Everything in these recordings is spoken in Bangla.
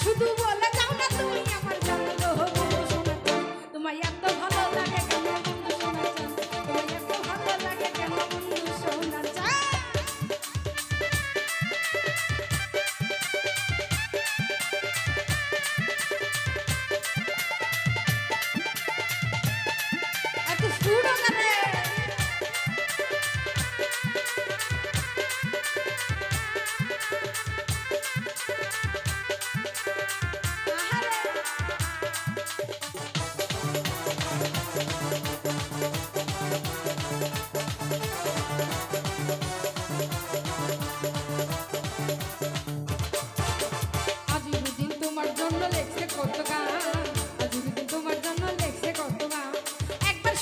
শুধু বলে যাও না তুমি আমার জান গো বন্ধু শোনা চান তোমায় এত ভালো লাগে কেন বন্ধু শোনা চান তোমায় এত ভালো লাগে কেন বন্ধু শোনা চান এত সুরো না রে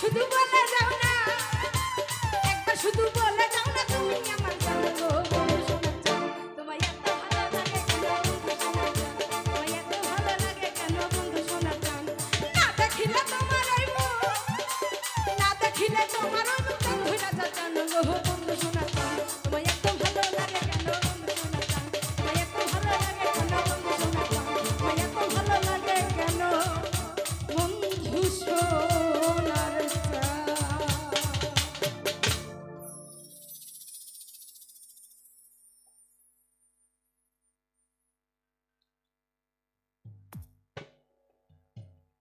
শুধু বলে যাও না একবার শুধু বলে যাও না তুমি আমার জান গো বন্ধু শোনা চান তোমায় এত ভালো লাগে কেন বন্ধু শোনা চান তোমায় এত ভালো লাগে কেন বন্ধু শোনা চান না দেখিলে তোমার এই মুখ না দেখিলে তোমার